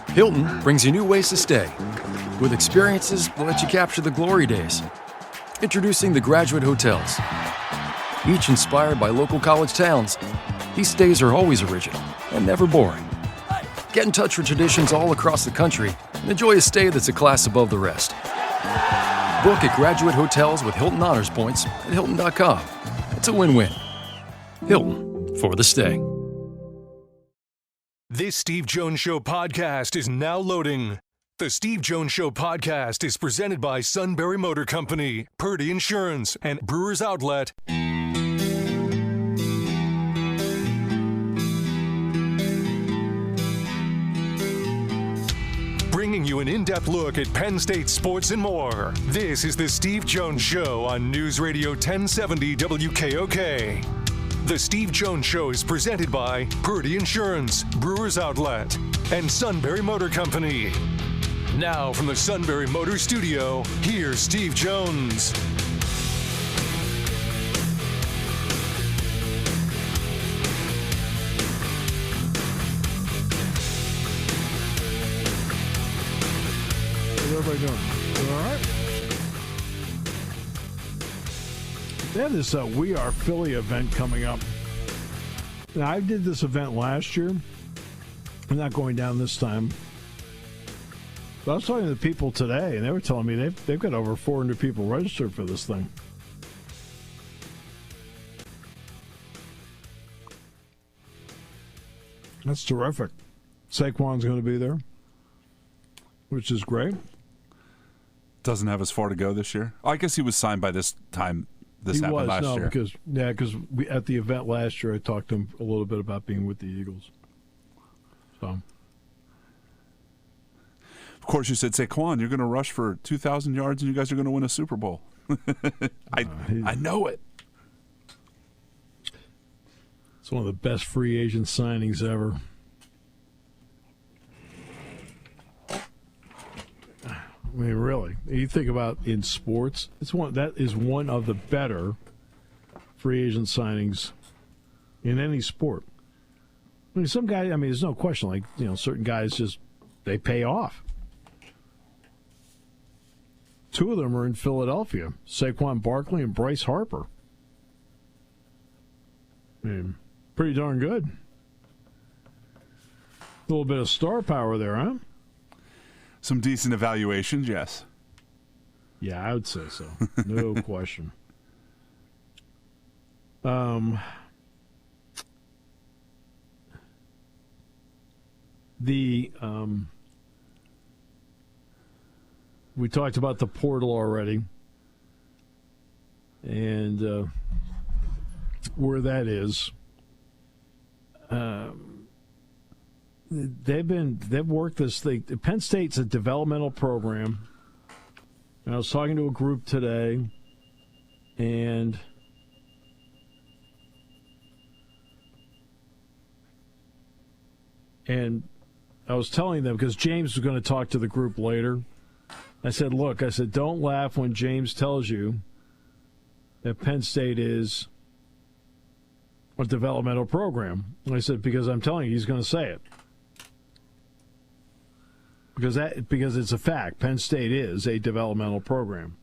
Hilton brings you new ways to stay, with experiences that let you capture the glory days. Introducing the Graduate Hotels. Each inspired by local college towns, these stays are always original and never boring. Get in touch with traditions all across the country and enjoy a stay that's a class above the rest. Book at Graduate Hotels with Hilton Honors Points at Hilton.com. It's a win-win. Hilton, for the stay. This Steve Jones Show podcast is now loading. The Steve Jones Show podcast is presented by Sunbury Motor Company, Purdy Insurance, and Brewers Outlet. Bringing you an in-depth look at Penn State sports and more. This is the Steve Jones Show on News Radio 1070 WKOK. The Steve Jones Show is presented by Purdy Insurance, Brewers Outlet, and Sunbury Motor Company. Now from the Sunbury Motor Studio, here's Steve Jones. How's everybody doing? All right? They have this We Are Philly event coming up. Now, I did this event last year. I'm not going down this time. But I was talking to the people today, and they were telling me they've got over 400 people registered for this thing. That's terrific. Saquon's going to be there, which is great. Doesn't have as far to go this year. Oh, I guess he was signed by this time. This happened last year. Because at the event last year, I talked to him a little bit about being with the Eagles. So, of course, you said, Saquon, you're going to rush for 2,000 yards and you guys are going to win a Super Bowl. I know it. It's one of the best free agent signings ever. I mean, really, you think about in sports, that is one of the better free agent signings in any sport. I mean, some guys, there's no question, certain guys they pay off. Two of them are in Philadelphia, Saquon Barkley and Bryce Harper. I mean, pretty darn good. A little bit of star power there, huh? Some decent evaluations, yes. Yeah, I would say so. No question. We talked about the portal already, and where that is. They've worked this thing. Penn State's a developmental program. And I was talking to a group today, and I was telling them, because James was going to talk to the group later. I said, look, don't laugh when James tells you that Penn State is a developmental program. I said, because I'm telling you, he's going to say it. Because it's a fact. Penn State is a developmental program.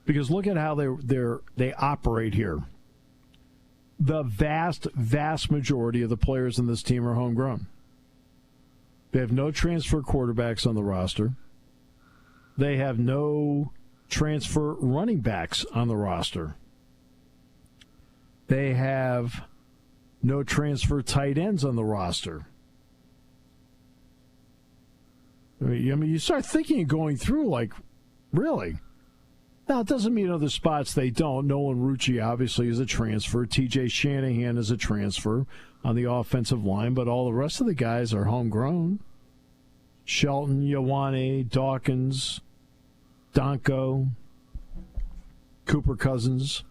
Because look at how they operate here. The vast majority of the players in this team are homegrown. They have no transfer quarterbacks on the roster. They have no transfer running backs on the roster. They have no transfer tight ends on the roster. I mean, you start thinking and going through, like, really? Now, it doesn't mean other spots they don't. Nolan Rucci, obviously, is a transfer. T.J. Shanahan is a transfer on the offensive line, but all the rest of the guys are homegrown. Shelton, Ioane, Dawkins, Donko, Cooper Cousins,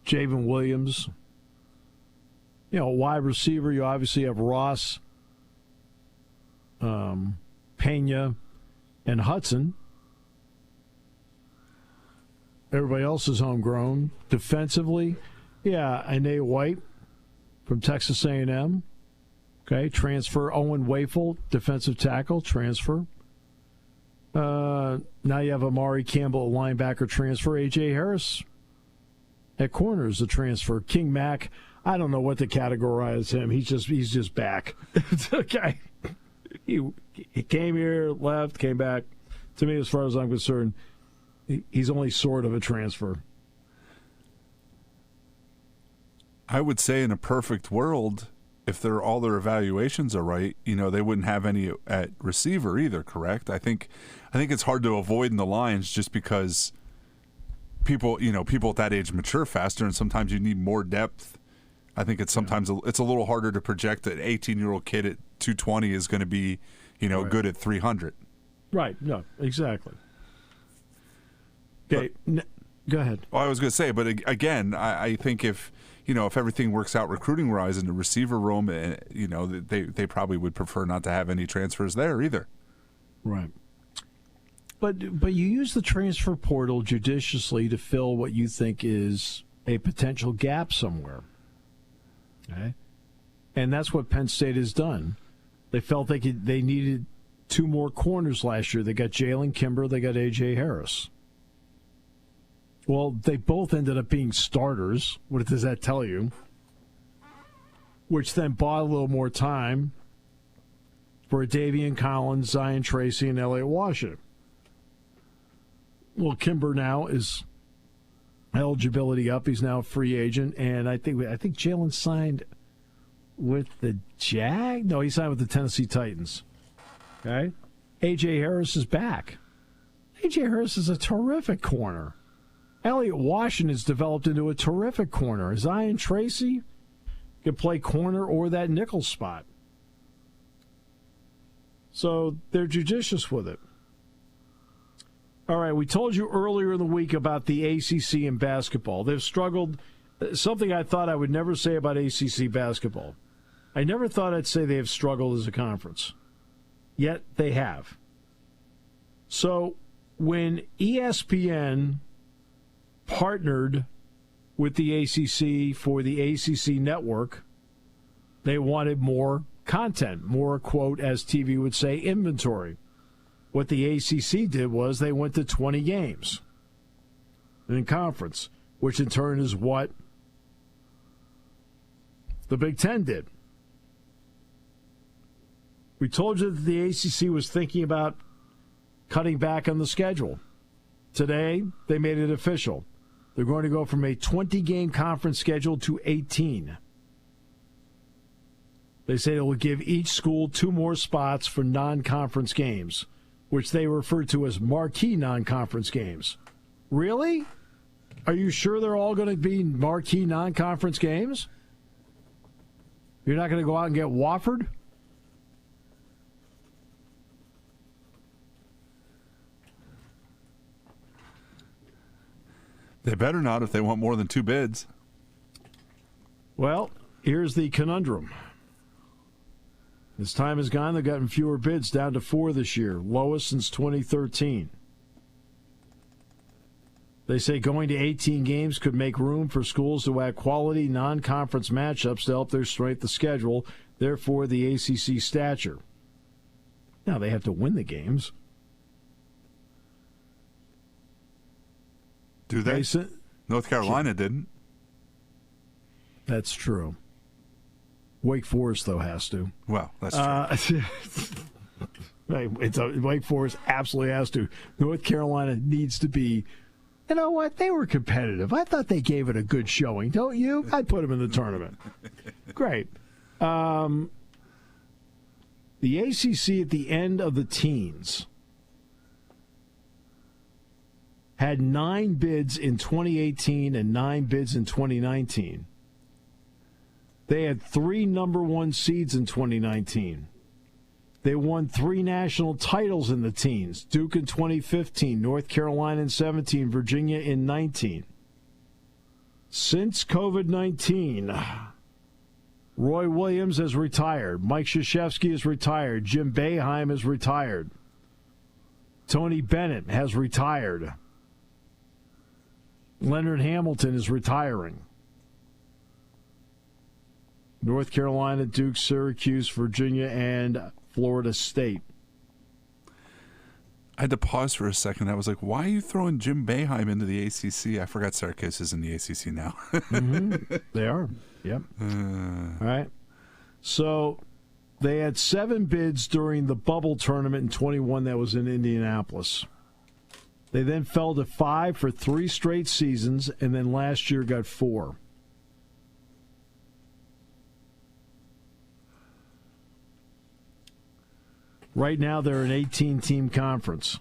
Javen Williams. Wide receiver, you obviously have Ross, Pena, and Hudson. Everybody else is homegrown. Defensively, Ine White from Texas A&M. Okay, transfer Owen Wafel, defensive tackle, transfer. Now you have Amari Campbell, linebacker, transfer. A.J. Harris at corner is a transfer. King Mack, I don't know what to categorize him. He's just back. Okay. He came here, left, came back. To me, as far as I'm concerned, he's only sort of a transfer. I would say in a perfect world, if all their evaluations are right, they wouldn't have any at receiver either, correct? I think it's hard to avoid in the Lions just because people at that age mature faster, and sometimes you need more depth. I think it's a little harder to project that an 18-year-old kid at 220 is going to be, right, good at 300. Right. No, exactly. Okay, go ahead. Well, I was going to say, but again, I think if everything works out recruiting-wise in the receiver room, they probably would prefer not to have any transfers there either. Right. But you use the transfer portal judiciously to fill what you think is a potential gap somewhere. Okay? And that's what Penn State has done. They felt they needed 2 more corners last year. They got Jalen Kimber, they got A.J. Harris. Well, they both ended up being starters. What does that tell you? Which then bought a little more time for Davian Collins, Zion Tracy, and Elliott Washington. Well, Kimber now is eligibility up. He's now a free agent, and I think Jalen signed with the Jag. No, he signed with the Tennessee Titans. Okay, A.J. Harris is back. A.J. Harris is a terrific corner. Elliott Washington has developed into a terrific corner. Zion Tracy can play corner or that nickel spot. So they're judicious with it. All right, we told you earlier in the week about the ACC in basketball. They've struggled, something I thought I would never say about ACC basketball. I never thought I'd say they have struggled as a conference. Yet they have. So when ESPN partnered with the ACC for the ACC network, they wanted more content, more, quote, as TV would say, inventory. What the ACC did was they went to 20 games in conference, which in turn is what the Big Ten did. We told you that the ACC was thinking about cutting back on the schedule. Today, they made it official. They're going to go from a 20-game conference schedule to 18. They say it will give each school 2 more spots for non-conference games, which they refer to as marquee non-conference games. Really? Are you sure they're all going to be marquee non-conference games? You're not going to go out and get Wofford? They better not if they want more than 2 bids. Well, here's the conundrum. As time has gone, they've gotten fewer bids, down to 4 this year, lowest since 2013. They say going to 18 games could make room for schools to add quality non-conference matchups to help their strength of schedule, therefore the ACC stature. Now, they have to win the games. Do they? North Carolina didn't. That's true. Wake Forest, though, has to. Well, that's true. Wake Forest absolutely has to. North Carolina needs to be. You know what? They were competitive. I thought they gave it a good showing, don't you? I'd put them in the tournament. Great. The ACC at the end of the teens had 9 bids in 2018 and 9 bids in 2019. They had 3 number 1 seeds in 2019. They won 3 national titles in the teens. Duke in 2015, North Carolina in 17, Virginia in 19. Since COVID-19, Roy Williams has retired. Mike Krzyzewski is retired. Jim Boeheim is retired. Tony Bennett has retired. Leonard Hamilton is retiring. North Carolina, Duke, Syracuse, Virginia, and Florida State. I had to pause for a second. I was like, why are you throwing Jim Boeheim into the ACC? I forgot Syracuse is in the ACC now. They are. Yep. All right. So they had 7 bids during the bubble tournament in 21 that was in Indianapolis. They then fell to 5 for 3 straight seasons, and then last year got 4. Right now, they're an 18-team conference.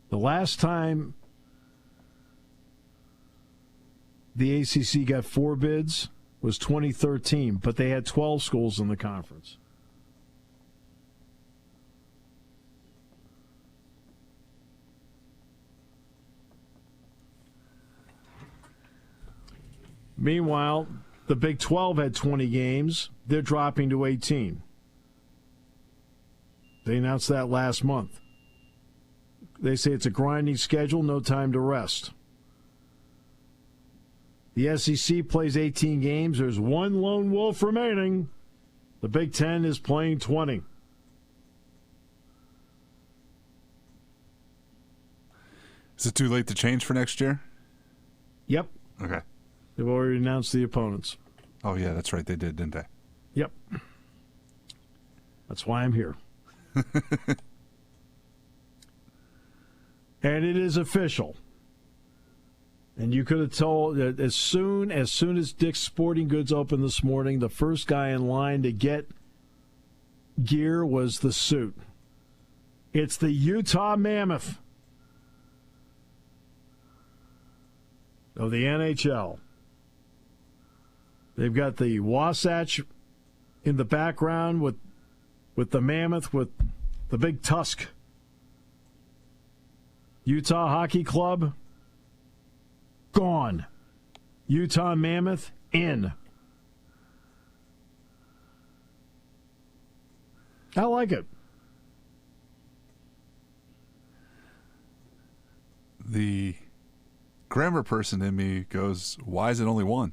The last time the ACC got 4 bids was 2013, but they had 12 schools in the conference. Meanwhile, the Big 12 had 20 games. They're dropping to 18. They announced that last month. They say it's a grinding schedule, no time to rest. The SEC plays 18 games. There's one lone wolf remaining. The Big 10 is playing 20. Is it too late to change for next year? Yep. Okay. They've already announced the opponents. Oh, yeah, that's right. They did, didn't they? Yep. That's why I'm here. And it is official. And you could have told that as soon as Dick's Sporting Goods opened this morning, the first guy in line to get gear was the suit. It's the Utah Mammoth of the NHL. They've got the Wasatch in the background with the mammoth with the big tusk. Utah Hockey Club, gone. Utah Mammoth, in. I like it. The grammar person in me goes, why is it only one?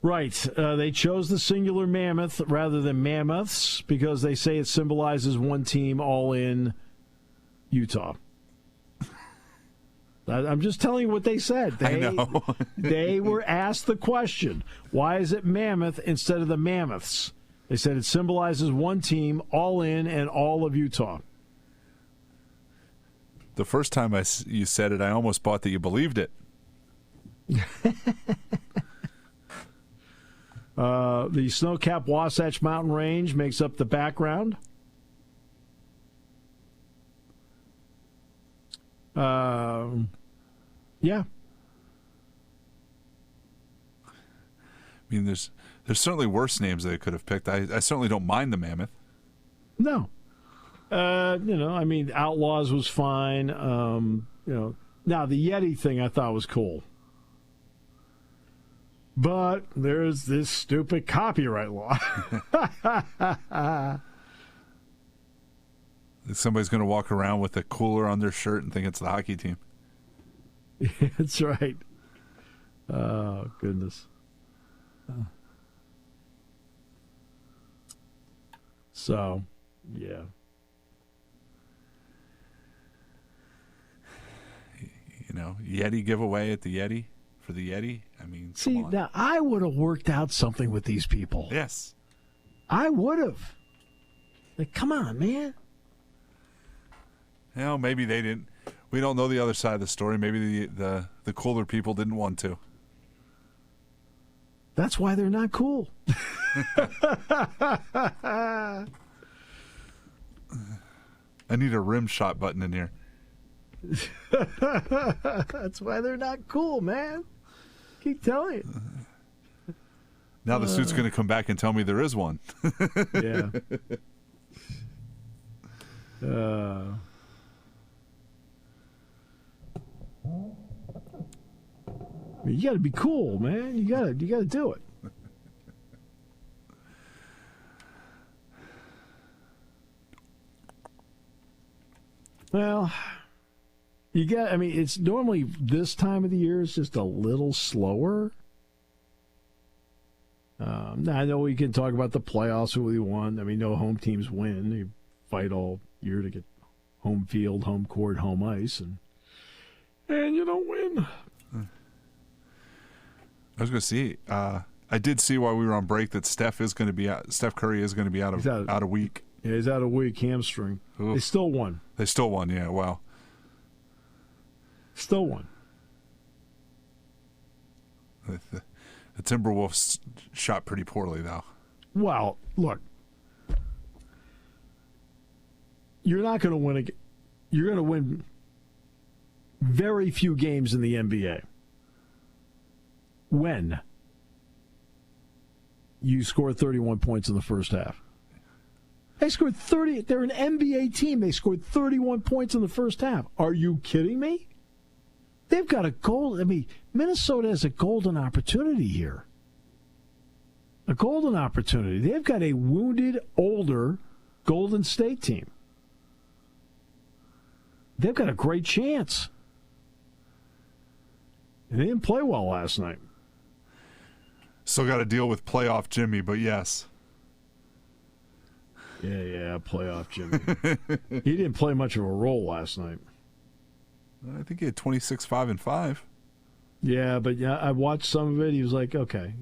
Right. They chose the singular mammoth rather than mammoths because they say it symbolizes one team all in Utah. I'm just telling you what they said. I know. They were asked the question, why is it mammoth instead of the mammoths? They said it symbolizes one team all in and all of Utah. The first time you said it, I almost thought that you believed it. The snow-capped Wasatch Mountain Range makes up the background. Yeah. I mean, there's certainly worse names they could have picked. I certainly don't mind the mammoth. No. I mean, Outlaws was fine. Now the Yeti thing I thought was cool. But there's this stupid copyright law. Somebody's going to walk around with a cooler on their shirt and think it's the hockey team. That's right. Oh, goodness. So, yeah. Yeti giveaway at the Yeti for the Yeti. I mean, see, now I would have worked out something with these people. Yes. I would have. Like, come on, man. Maybe they didn't. We don't know the other side of the story. Maybe the cooler people didn't want to. That's why they're not cool. I need a rim shot button in here. That's why they're not cool, man. Keep telling you. Now the suit's going to come back and tell me there is one. Yeah. You got to be cool, man. You got to do it. Well, It's normally this time of the year is just a little slower. Now I know we can talk about the playoffs, who we won. No home teams win. They fight all year to get home field, home court, home ice, and you don't win. I was going to see. I did see while we were on break that Steph Curry is going to be out a week. Yeah, he's out a week, hamstring. Oof. They still won. Yeah, wow. Still won. The Timberwolves shot pretty poorly, though. Well, look. You're not going to win. You're going to win very few games in the NBA. When you score 31 points in the first half. They scored 30. They're an NBA team. They scored 31 points in the first half. Are you kidding me? They've got a goal. Minnesota has a golden opportunity here. A golden opportunity. They've got a wounded, older Golden State team. They've got a great chance. And they didn't play well last night. Still got to deal with playoff Jimmy, but yes. Yeah, playoff Jimmy. He didn't play much of a role last night. I think he had 26, 5, and 5. Yeah, but I watched some of it. He was like, okay,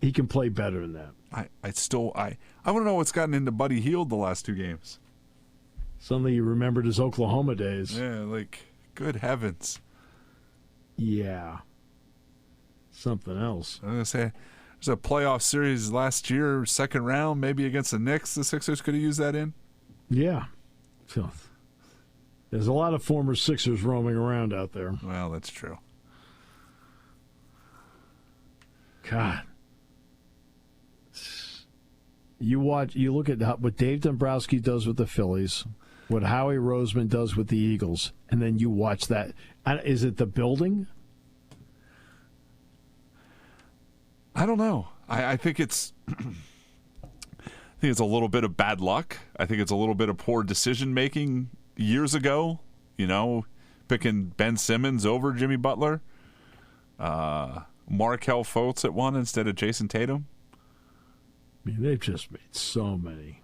he can play better than that. I want to know what's gotten into Buddy Hield the last 2 games. Suddenly he remembered his Oklahoma days. Yeah, good heavens. Yeah. Something else. I was going to say, there's a playoff series last year, second round, maybe against the Knicks. The Sixers could have used that in. Yeah. So, there's a lot of former Sixers roaming around out there. Well, that's true. God. You look at what Dave Dombrowski does with the Phillies, what Howie Roseman does with the Eagles, and then you watch that. Is it the building? I don't know. I think it's a little bit of bad luck. I think it's a little bit of poor decision making years ago. Picking Ben Simmons over Jimmy Butler, Markelle Fultz at one instead of Jason Tatum. They've just made so many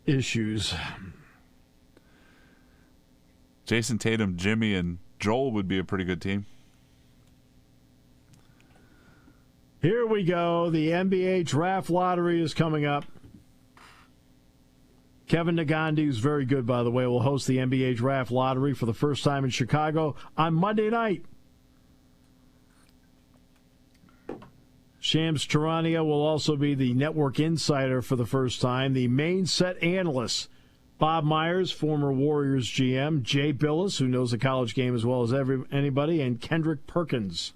issues. Jason Tatum, Jimmy, and Joel would be a pretty good team. Here we go. The NBA draft lottery is coming up. Kevin Nagandi, who's very good, by the way, will host the NBA draft lottery for the first time in Chicago on Monday night. Shams Charania will also be the network insider for the first time. The main set analysts, Bob Myers, former Warriors GM, Jay Billis, who knows the college game as well as anybody, and Kendrick Perkins.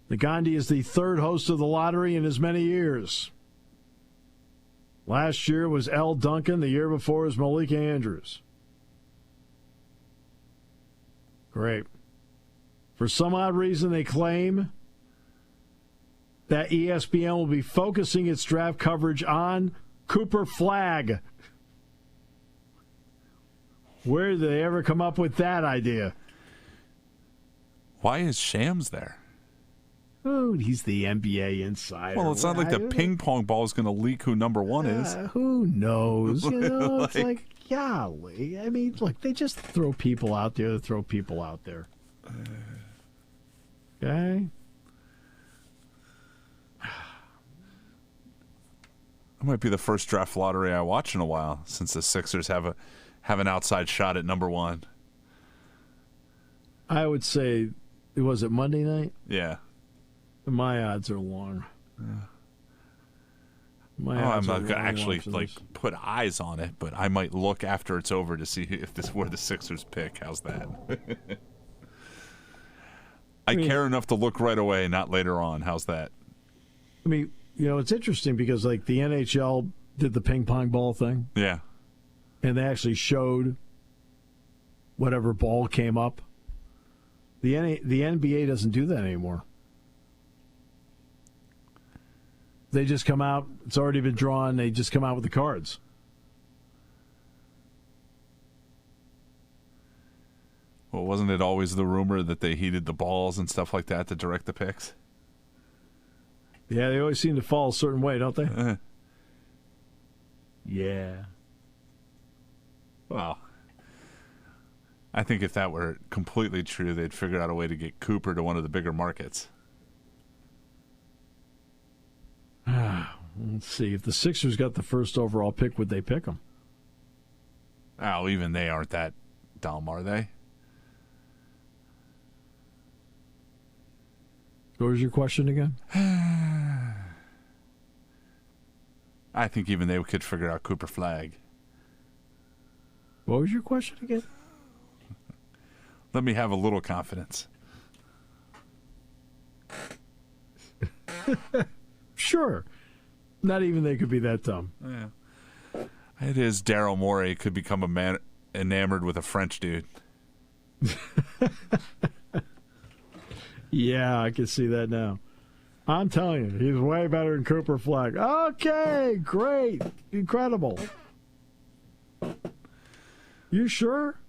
Nagandi is the third host of the lottery in as many years. Last year was L. Duncan. The year before was Malika Andrews. Great. For some odd reason, they claim that ESPN will be focusing its draft coverage on Cooper Flagg. Where did they ever come up with that idea? Why is Shams there? Oh, he's the NBA insider. Well, it's not like the ping pong ball is going to leak who number one is. Who knows? It's like, golly. Look, they just throw people out there to throw people out there. Okay? It might be the first draft lottery I watch in a while since the Sixers have an outside shot at number one. I would say, was it Monday night? Yeah. My odds are long. Yeah. I'm not going to actually put eyes on it, but I might look after it's over to see if this where the Sixers pick. How's that? I care enough to look right away, not later on. How's that? It's interesting because the NHL did the ping pong ball thing. Yeah. And they actually showed whatever ball came up. The NBA doesn't do that anymore. They just come out. It's already been drawn. They just come out with the cards. Well, wasn't it always the rumor that they heated the balls and stuff like that to direct the picks? Yeah, they always seem to fall a certain way, don't they? Yeah. Well, I think if that were completely true, they'd figure out a way to get Cooper to one of the bigger markets. Let's see. If the Sixers got the first overall pick, would they pick him? Oh, even they aren't that dumb, are they? What was your question again? I think even they could figure out Cooper Flagg. What was your question again? Let me have a little confidence. Sure. Not even they could be that dumb. Yeah. It is Daryl Morey could become a man enamored with a French dude. Yeah, I can see that now. I'm telling you, he's way better than Cooper Flagg. Okay, great. Incredible. You sure?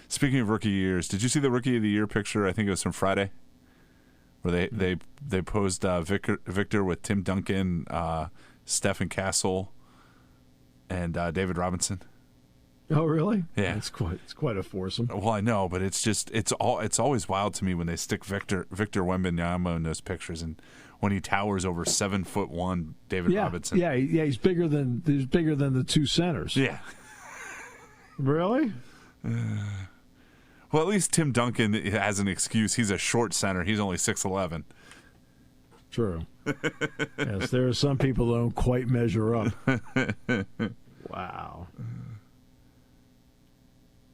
Speaking of rookie years, did you see the rookie of the year picture? I think it was from Friday, where they posed Victor with Tim Duncan, Stephen Castle, and David Robinson. Oh, really? Yeah, it's quite a foursome. Well, I know, but it's always wild to me when they stick Victor Wembanyama in those pictures, and when he towers over 7'1" David Robinson. Yeah, he's bigger than the two centers. Yeah. Really? Well, at least Tim Duncan has an excuse. He's a short center. He's only 6'11". True. Yes, there are some people who don't quite measure up. Wow.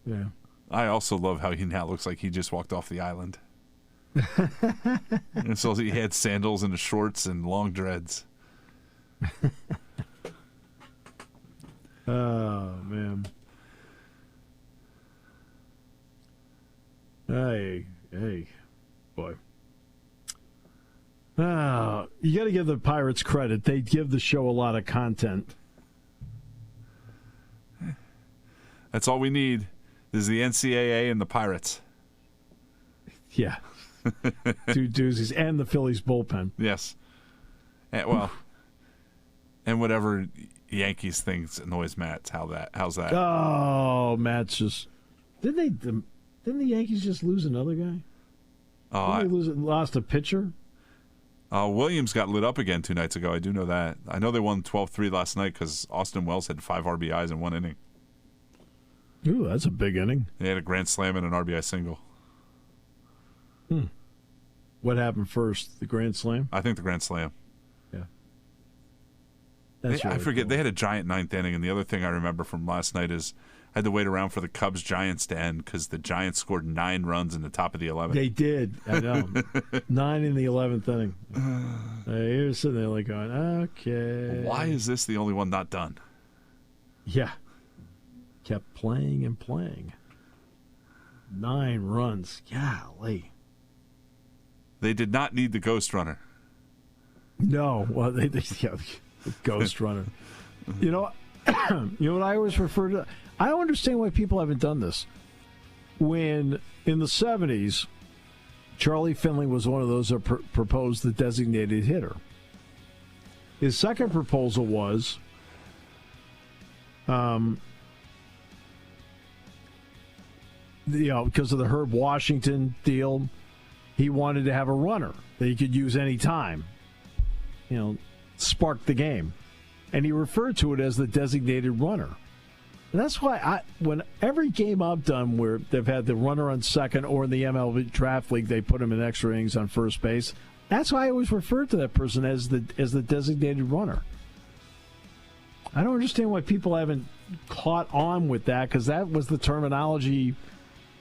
Yeah. I also love how he now looks like he just walked off the island. And so he had sandals and shorts and long dreads. Oh, man. Hey, boy. You got to give the Pirates credit. They give the show a lot of content. That's all we need. This is the NCAA and the Pirates. Yeah. Two doozies and the Phillies bullpen. Yes. And, and whatever Yankees things annoys Matt. How's that? Oh, Matt's just... Didn't the Yankees just lose another guy? Didn't they lost a pitcher? Williams got lit up again 2 nights ago. I do know that. I know they won 12-3 last night because Austin Wells had 5 RBIs in 1 inning. Ooh, that's a big inning. They had a grand slam and an RBI single. What happened first? The grand slam? I think the grand slam. Yeah. I forget. Cool. They had a giant 9th inning, and the other thing I remember from last night is I had to wait around for the Cubs-Giants to end because the Giants scored 9 runs in the top of the 11th. They did. I know. 9 in the 11th inning. He was sitting there like going, okay. Why is this the only one not done? Yeah. Kept playing and playing. 9 runs. Golly. They did not need the ghost runner. No. Well, the ghost runner. You know what I always refer to? I don't understand why people haven't done this. When, in the 70s, Charlie Finley was one of those that proposed the designated hitter. His second proposal was... because of the Herb Washington deal, he wanted to have a runner that he could use any time. Spark the game. And he referred to it as the designated runner. And that's why when every game I've done where they've had the runner on second or in the MLB Draft League, they put him in extra innings on first base. That's why I always refer to that person as the designated runner. I don't understand why people haven't caught on with that, because that was the terminology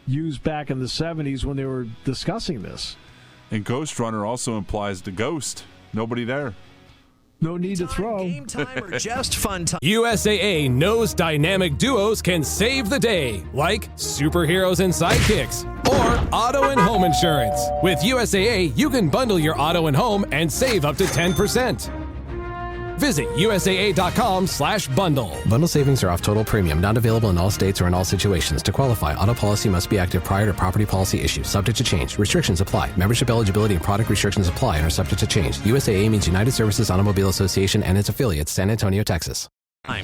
used back in the 70s when they were discussing this. And ghost runner also implies the ghost. Nobody there. No need to throw. Game time or just fun time. USAA knows dynamic duos can save the day, like superheroes and sidekicks, or auto and home insurance. With USAA, you can bundle your auto and home and save up to 10%. Visit USAA.com/bundle. Bundle savings are off total premium, not available in all states or in all situations. To qualify, auto policy must be active prior to property policy issue. Subject to change. Restrictions apply. Membership eligibility and product restrictions apply and are subject to change. USAA means United Services Automobile Association and its affiliates, San Antonio, Texas.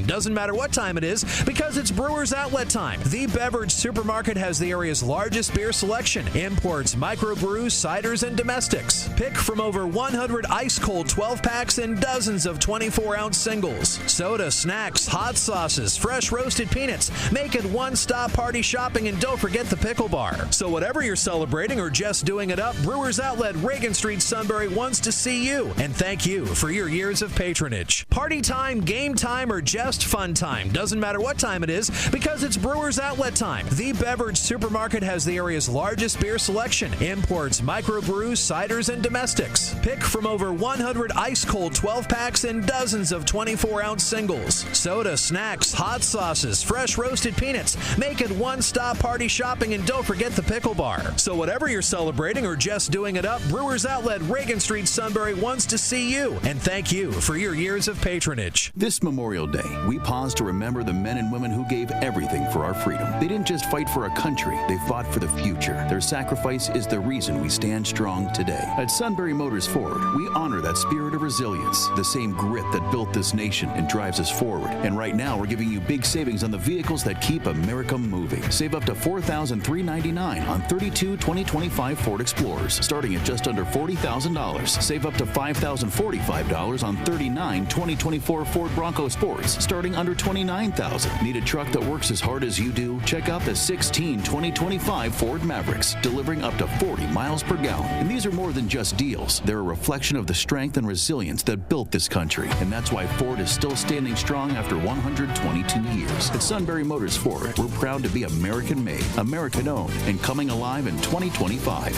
Doesn't matter what time it is because it's Brewers Outlet time. The beverage supermarket has the area's largest beer selection, imports, microbrews, ciders, and domestics. Pick from over 100 ice-cold 12-packs and dozens of 24-ounce singles. Soda, snacks, hot sauces, fresh roasted peanuts. Make it one-stop party shopping, and don't forget the pickle bar. So whatever you're celebrating or just doing it up, Brewers Outlet, Reagan Street, Sunbury wants to see you. And thank you for your years of patronage. Party time, game time, or just fun time. Doesn't matter what time it is because it's Brewers Outlet time. The beverage supermarket has the area's largest beer selection, imports, microbrews, ciders, and domestics. Pick from over 100 ice-cold 12-packs and dozens of 24-ounce singles. Soda, snacks, hot sauces, fresh roasted peanuts. Make it one-stop party shopping, and don't forget the pickle bar. So whatever you're celebrating or just doing it up, Brewers Outlet, Reagan Street, Sunbury wants to see you. And thank you for your years of patronage. This Memorial Day, we pause to remember the men and women who gave everything for our freedom. They didn't just fight for a country, they fought for the future. Their sacrifice is the reason we stand strong today. At Sunbury Motors Ford, we honor that spirit of resilience, the same grit that built this nation and drives us forward. And right now, we're giving you big savings on the vehicles that keep America moving. Save up to $4,399 on 32 2025 Ford Explorers, starting at just under $40,000. Save up to $5,045 on 39 2024 Ford Bronco Sports, starting under $29,000. Need a truck that works as hard as you do? Check out the 16 2025 Ford Mavericks, delivering up to 40 miles per gallon. And these are more than just deals. They're a reflection of the strength and resilience that built this country. And that's why Ford is still standing strong after 122 years. At Sunbury Motors Ford, we're proud to be American-made, American-owned, and coming alive in 2025.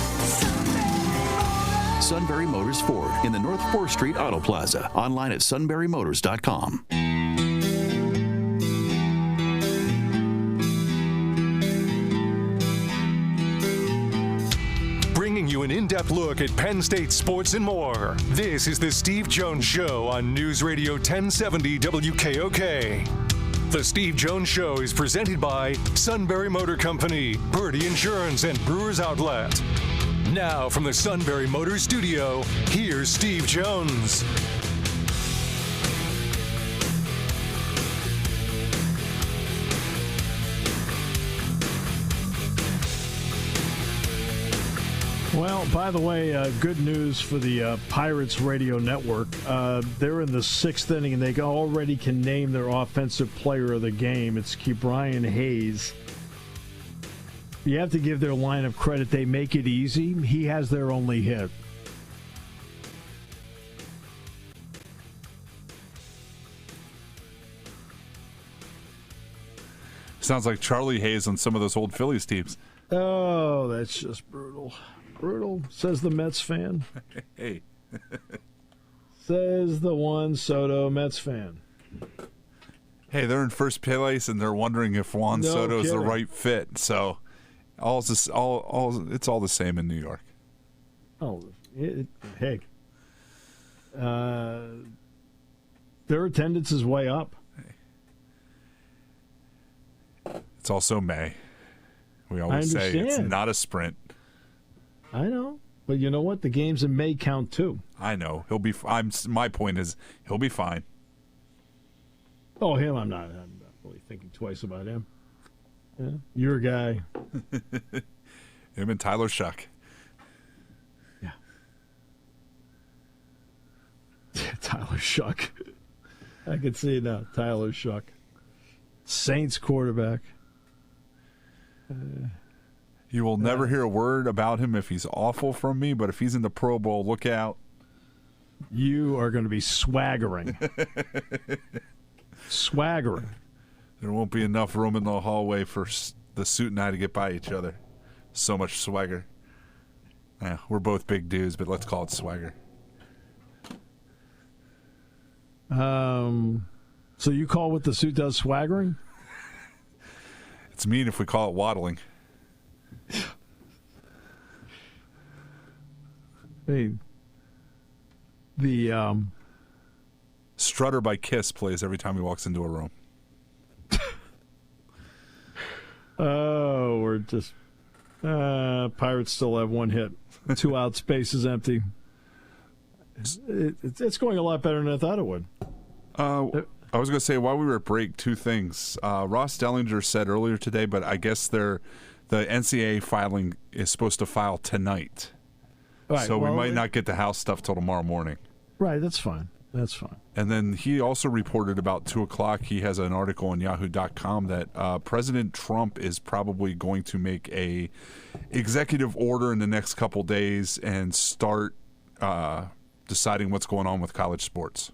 Sunbury Motors Ford in the North 4th Street Auto Plaza. Online at sunburymotors.com. Bringing you an in-depth look at Penn State sports and more. This is the Steve Jones Show on News Radio 1070 WKOK. The Steve Jones Show is presented by Sunbury Motor Company, Purdy Insurance, and Brewers Outlet. Now from the Sunbury Motors Studio, here's Steve Jones. Well, by the way, good news for the Pirates radio network. They're in the 6th inning, and they already can name their offensive player of the game. It's Brian Hayes. You have to give their lineup credit. They make it easy. He has their only hit. Sounds like Charlie Hayes on some of those old Phillies teams. Oh, that's just brutal. Brutal, says the Mets fan. Hey. Says the Juan Soto Mets fan. Hey, they're in first place, and they're wondering if Juan Soto is the right fit. So, it's all the same in New York. Oh, hey. Their attendance is way up. It's also May. We always say it's not a sprint. I know, but you know what? The games in May count too. I know he'll be. My point is he'll be fine. Oh, him! I'm not really thinking twice about him. Yeah, your guy. Him and Tyler Shuck. Yeah. Tyler Shuck. I can see it now. Tyler Shuck. Saints quarterback. You will never hear a word about him if he's awful from me, but if he's in the Pro Bowl, look out. You are going to be swaggering. Swaggering. There won't be enough room in the hallway for the suit and I to get by each other. So much swagger. Yeah, we're both big dudes, but let's call it swagger. So you call what the suit does swaggering? It's mean if we call it waddling. Hey, the Strutter by Kiss plays every time he walks into a room. Oh, we're just Pirates still have one hit, 2 out, space is empty. It's going a lot better than I thought it would. I was going to say, while we were at break, 2 things. Ross Dellinger said earlier today, but I guess the NCAA filing is supposed to file tonight. Right, so we might not get the House stuff till tomorrow morning. Right, that's fine. That's fine. And then he also reported about 2 o'clock, he has an article on yahoo.com that President Trump is probably going to make a executive order in the next couple days and start deciding what's going on with college sports.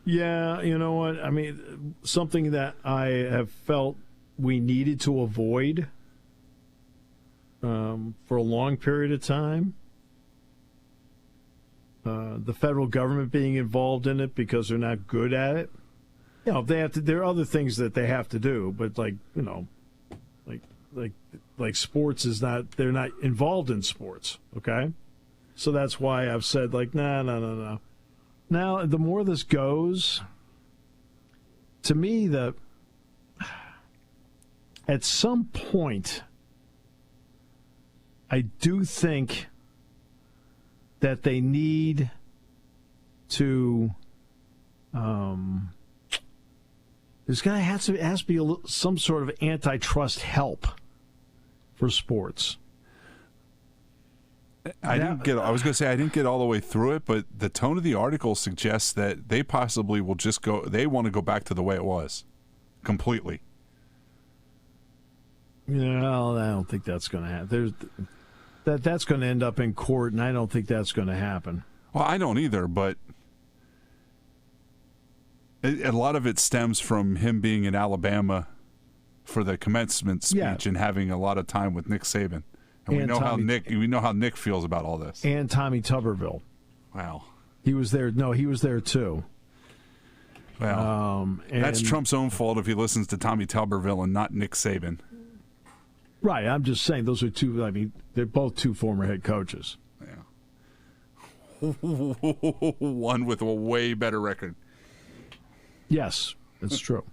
Yeah, you know what? I mean, something that I have felt we needed to avoid for a long period of time. The federal government being involved in it because they're not good at it. You know, they have to. There are other things that they have to do, but like sports is not. They're not involved in sports. Okay, so that's why I've said no. Now, the more this goes, to me, at some point, I do think that they need to. There's going to have to be some sort of antitrust help for sports. I was going to say I didn't get all the way through it, but the tone of the article suggests that they possibly will just go. They want to go back to the way it was, completely. No, I don't think that's going to happen. That's going to end up in court, and I don't think that's going to happen. Well, I don't either, but a lot of it stems from him being in Alabama for the commencement speech and having a lot of time with Nick Saban. And we know how Nick feels about all this. And Tommy Tuberville. Wow. He was there. No, he was there too. Well, that's Trump's own fault if he listens to Tommy Tuberville and not Nick Saban. Right. I'm just saying those are two. I mean, they're both 2 former head coaches. Yeah. One with a way better record. Yes, it's true.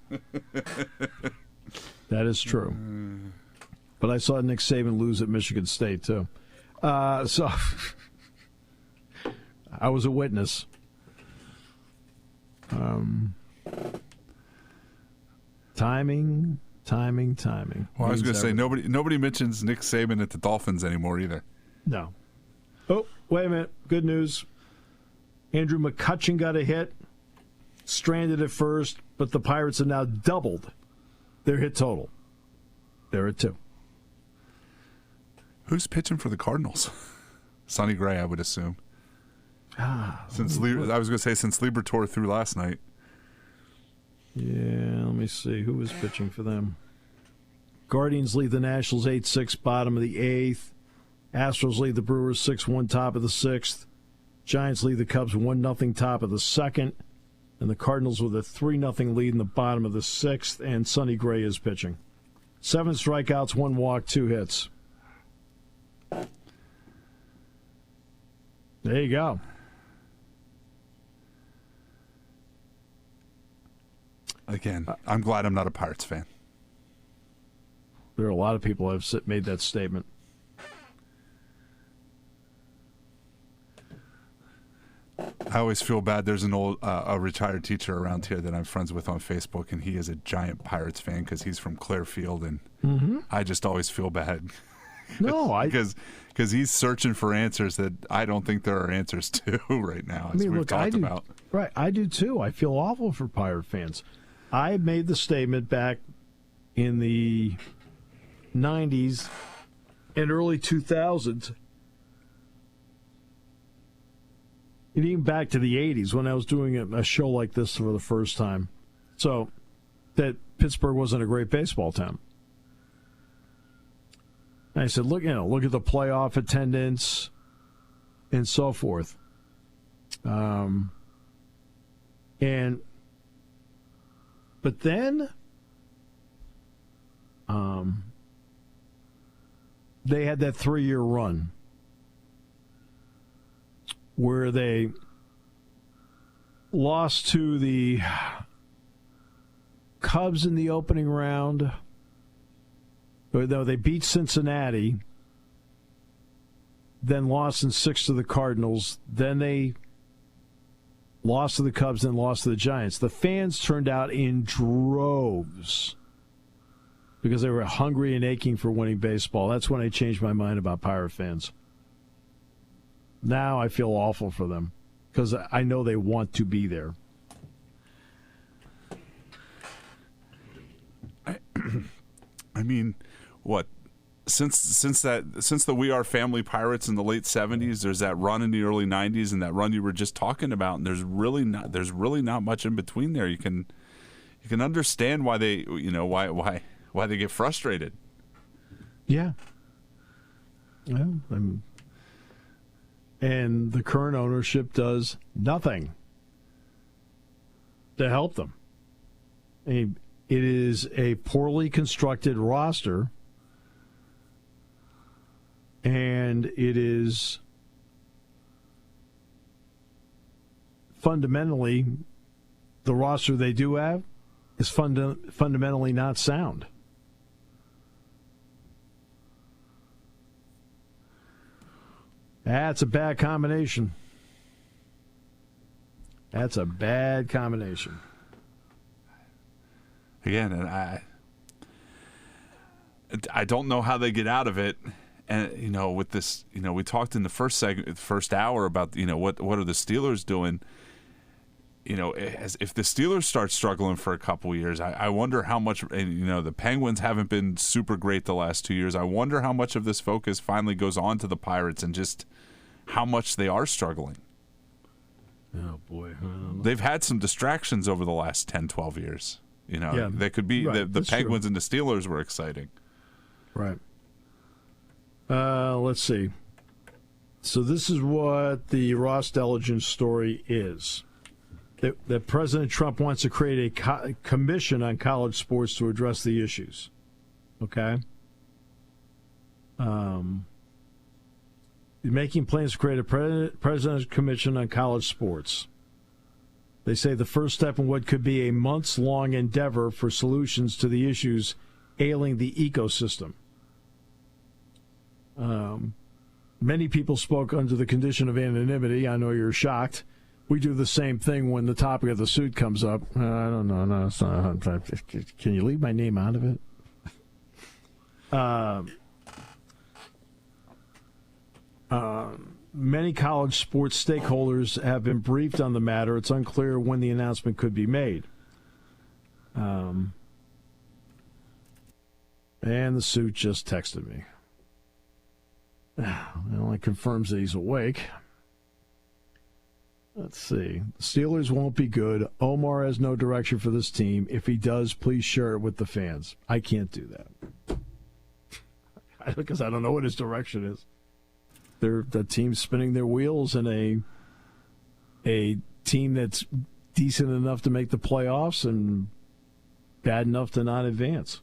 That is true. But I saw Nick Saban lose at Michigan State, too. So I was a witness. Timing. Well, I was going to say, nobody mentions Nick Saban at the Dolphins anymore either. No. Oh, wait a minute. Good news. Andrew McCutchen got a hit. Stranded at first, but the Pirates have now doubled their hit total. They're at 2. Who's pitching for the Cardinals? Sonny Gray, I would assume. I was going to say since Liberatore threw last night. Yeah, let me see. Who was pitching for them? Guardians lead the Nationals 8-6, bottom of the 8th. Astros lead the Brewers 6-1, top of the 6th. Giants lead the Cubs 1-0, top of the 2nd. And the Cardinals with a 3-0 lead in the bottom of the 6th. And Sonny Gray is pitching. 7 strikeouts, 1 walk, 2 hits. There you go. Again, I'm glad I'm not a Pirates fan. There are a lot of people who have made that statement. I always feel bad. There's an old, a retired teacher around here that I'm friends with on Facebook, and he is a giant Pirates fan because he's from Clearfield, and I just always feel bad. No, because he's searching for answers that I don't think there are answers to right now. As we've talked about. Right, I do too. I feel awful for Pirate fans. I made the statement back in the 90s and early 2000s. And even back to the 80s when I was doing a show like this for the first time. So that Pittsburgh wasn't a great baseball town. And I said, look at the playoff attendance and so forth. But then they had that 3-year run where they lost to the Cubs in the opening round. Though they beat Cincinnati, then lost in 6 to the Cardinals, then they lost to the Cubs, then lost to the Giants. The fans turned out in droves because they were hungry and aching for winning baseball. That's when I changed my mind about Pirate fans. Now I feel awful for them because I know they want to be there. I mean, what? Since the We Are Family Pirates in the late 70s, there's that run in the early 90s and that run you were just talking about, and there's really not much in between there. You can understand why they why they get frustrated. Yeah. And the current ownership does nothing to help them. It is a poorly constructed roster, and it is fundamentally, the roster they do have is fundamentally not sound. That's a bad combination. That's a bad combination. Again, and I don't know how they get out of it. And with this, we talked in the first hour about what are the Steelers doing. If the Steelers start struggling for a couple of years, I wonder how much. And, the Penguins haven't been super great the last 2 years. I wonder how much of this focus finally goes on to the Pirates and just how much they are struggling. Oh boy, they've had some distractions over the last 10, 12 years. They could be right, the Penguins true. and the Steelers were exciting. Right. Let's see. So this is what the Ross Dellinger story is. That President Trump wants to create a commission on college sports to address the issues. Okay? Making plans to create a president's commission on college sports. They say the first step in what could be a months-long endeavor for solutions to the issues ailing the ecosystem. Many people spoke under the condition of anonymity. I know you're shocked. We do the same thing when the topic of the suit comes up. I don't know. No, it's not. Can you leave my name out of it? Many college sports stakeholders have been briefed on the matter. It's unclear when the announcement could be made. And the suit just texted me. Well, it confirms that he's awake. Let's see. The Steelers won't be good. Omar has no direction for this team. If he does, please share it with the fans. I can't do that. Because I don't know what his direction is. The team's spinning their wheels, and a team that's decent enough to make the playoffs and bad enough to not advance.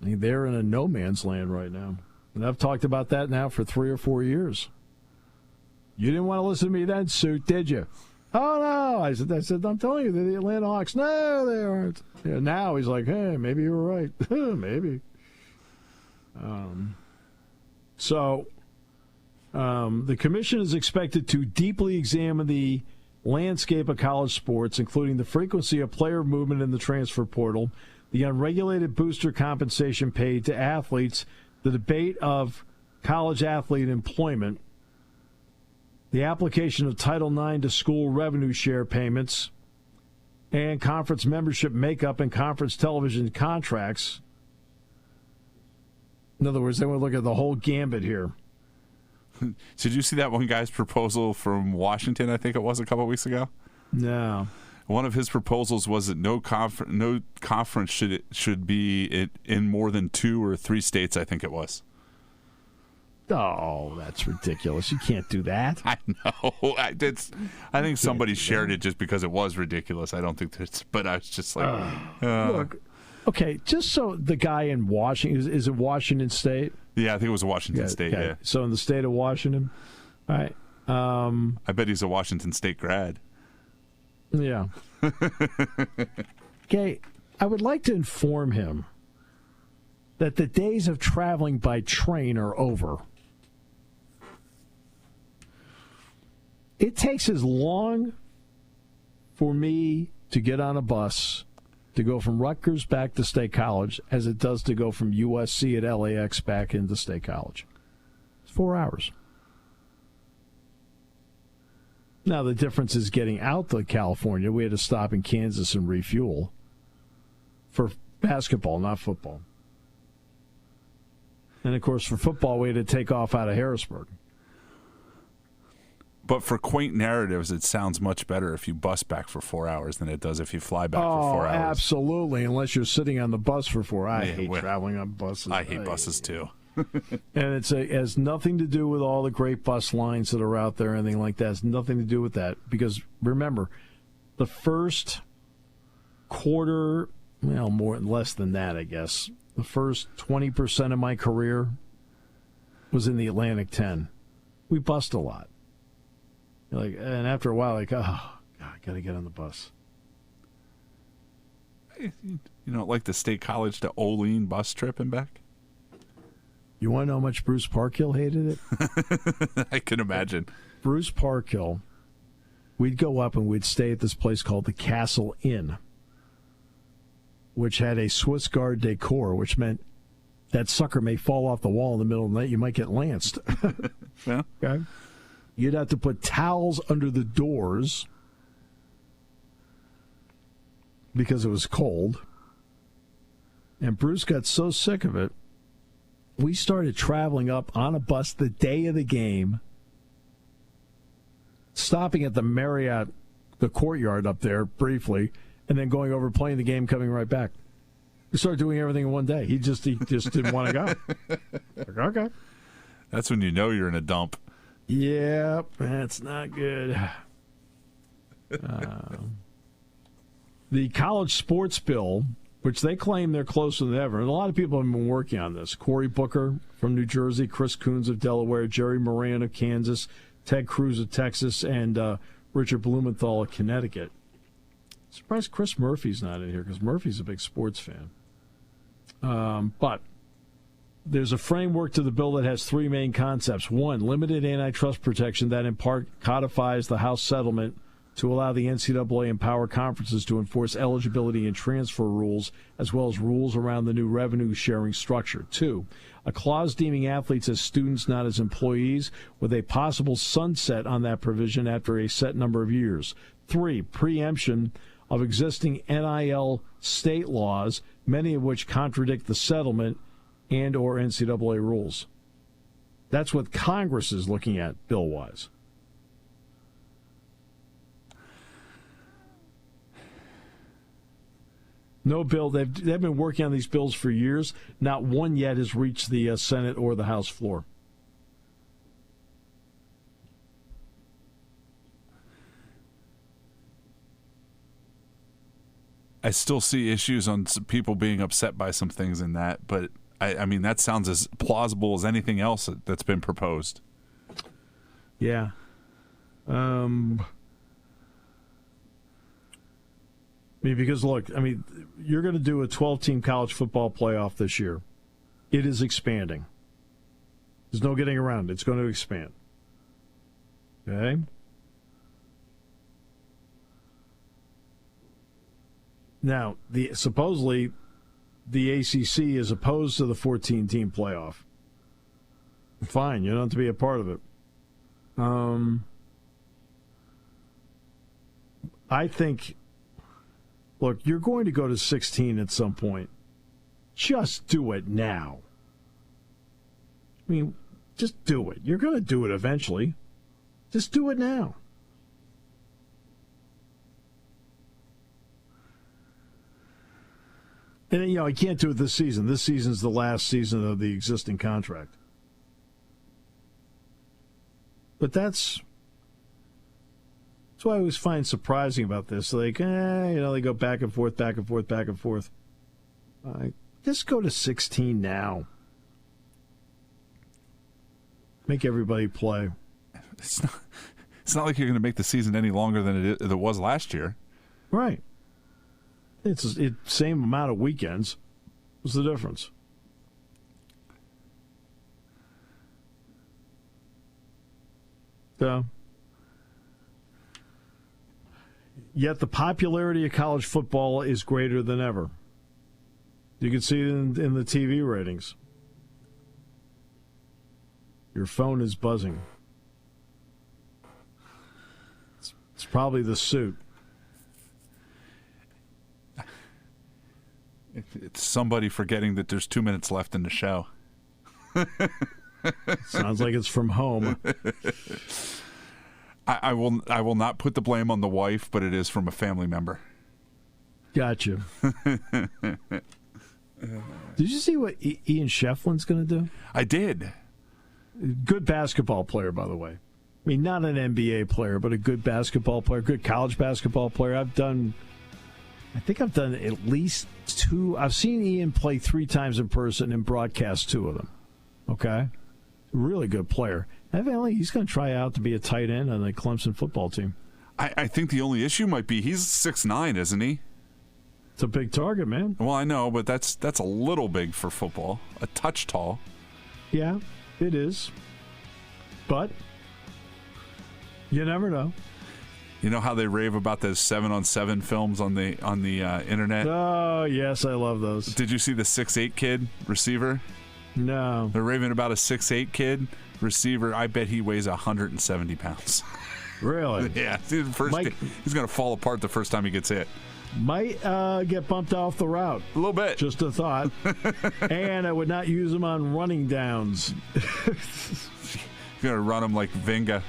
I mean, they're in a no man's land right now. And I've talked about that now for 3 or 4 years. You didn't want to listen to me then, Suit, did you? Oh, no. I said, I'm telling you, they're the Atlanta Hawks. No, they aren't. Yeah, now he's like, hey, maybe you were right. Maybe. The commission is expected to deeply examine the landscape of college sports, including the frequency of player movement in the transfer portal, the unregulated booster compensation paid to athletes, the debate of college athlete employment, the application of Title IX to school revenue share payments, and conference membership makeup and conference television contracts. In other words, they want to look at the whole gambit here. Did you see that one guy's proposal from Washington, I think it was, a couple of weeks ago? No. One of his proposals was that no conference should be in more than 2 or 3 states, I think it was. Oh, that's ridiculous. You can't do that. I know. I think somebody shared it just because it was ridiculous. I don't think that's, but I was just like, Look, okay, just so the guy in Washington, is it Washington State? Yeah, I think it was Washington State, okay. yeah. So in the state of Washington, all right. I bet he's a Washington State grad. Yeah. Okay, I would like to inform him that the days of traveling by train are over. It takes as long for me to get on a bus to go from Rutgers back to State College as it does to go from USC at LAX back into State College. It's 4 hours. Now, the difference is getting out to California. We had to stop in Kansas and refuel for basketball, not football. And, of course, for football, we had to take off out of Harrisburg. But for quaint narratives, it sounds much better if you bus back for 4 hours than it does if you fly back for 4 hours. Absolutely, unless you're sitting on the bus for 4 hours. I hate traveling on buses. I hate buses, too. And it has nothing to do with all the great bus lines that are out there or anything like that. It's nothing to do with that. Because, remember, the first quarter, well, less than that, I guess, the first 20% of my career was in the Atlantic 10. We bussed a lot. And after a while, oh, God, I got to get on the bus. You know, like the State College to Olean bus trip and back? You want to know how much Bruce Parkhill hated it? I can imagine. Bruce Parkhill, we'd go up and we'd stay at this place called the Castle Inn, which had a Swiss Guard decor, which meant that sucker may fall off the wall in the middle of the night. You might get lanced. Yeah. Okay. You'd have to put towels under the doors because it was cold. And Bruce got so sick of it, we started traveling up on a bus the day of the game, stopping at the Marriott, the Courtyard up there briefly, and then going over, playing the game, coming right back. We started doing everything in one day. He just didn't want to go. Like, okay. That's when you know you're in a dump. Yep, that's not good. The college sports bill, which they claim they're closer than ever, and a lot of people have been working on this. Cory Booker from New Jersey, Chris Coons of Delaware, Jerry Moran of Kansas, Ted Cruz of Texas, and Richard Blumenthal of Connecticut. Surprised Chris Murphy's not in here because Murphy's a big sports fan. But there's a framework to the bill that has three main concepts. One, limited antitrust protection that in part codifies the House settlement to allow the NCAA empower conferences to enforce eligibility and transfer rules, as well as rules around the new revenue sharing structure. Two, a clause deeming athletes as students, not as employees, with a possible sunset on that provision after a set number of years. Three, preemption of existing NIL state laws, many of which contradict the settlement and or NCAA rules. That's what Congress is looking at bill-wise. No bill. They've been working on these bills for years. Not one yet has reached the Senate or the House floor. I still see issues on some people being upset by some things in that, but I mean, that sounds as plausible as anything else that's been proposed. Yeah. I mean, because look, you're going to do a 12-team college football playoff this year. It is expanding. There's no getting around it. It's going to expand. Okay? Now, supposedly the ACC is opposed to the 14-team playoff. Fine, you don't have to be a part of it. I think, look, you're going to go to 16 at some point. Just do it now. I mean, just do it. You're going to do it eventually. Just do it now. And, I can't do it this season. This season's the last season of the existing contract. But that's what I always find surprising about this. Like, they go back and forth, back and forth, back and forth. Just go to 16 now. Make everybody play. It's not like you're going to make the season any longer than it was last year. Right. It's same amount of weekends. What's the difference? So, yet the popularity of college football is greater than ever. You can see it in the TV ratings. Your phone is buzzing. It's probably the suit. It's somebody forgetting that there's 2 minutes left in the show. Sounds like it's from home. I will not put the blame on the wife, but it is from a family member. Gotcha. Did you see what Ian Shefflin's going to do? I did. Good basketball player, by the way. I mean, not an NBA player, but a good basketball player, good college basketball player. I think I've done at least 2. I've seen Ian play 3 times in person and broadcast 2 of them. Okay? Really good player. Evidently, he's going to try out to be a tight end on the Clemson football team. I think the only issue might be he's 6'9", isn't he? It's a big target, man. Well, I know, but that's a little big for football. A touch tall. Yeah, it is. But you never know. You know how they rave about those 7-on-7 films on the internet? Oh, yes, I love those. Did you see the 6'8" kid receiver? No. They're raving about a 6'8" kid receiver. I bet he weighs 170 pounds. Really? Yeah. He's going to fall apart the first time he gets hit. Might get bumped off the route. A little bit. Just a thought. And I would not use him on running downs. You're going to run him like Vinga.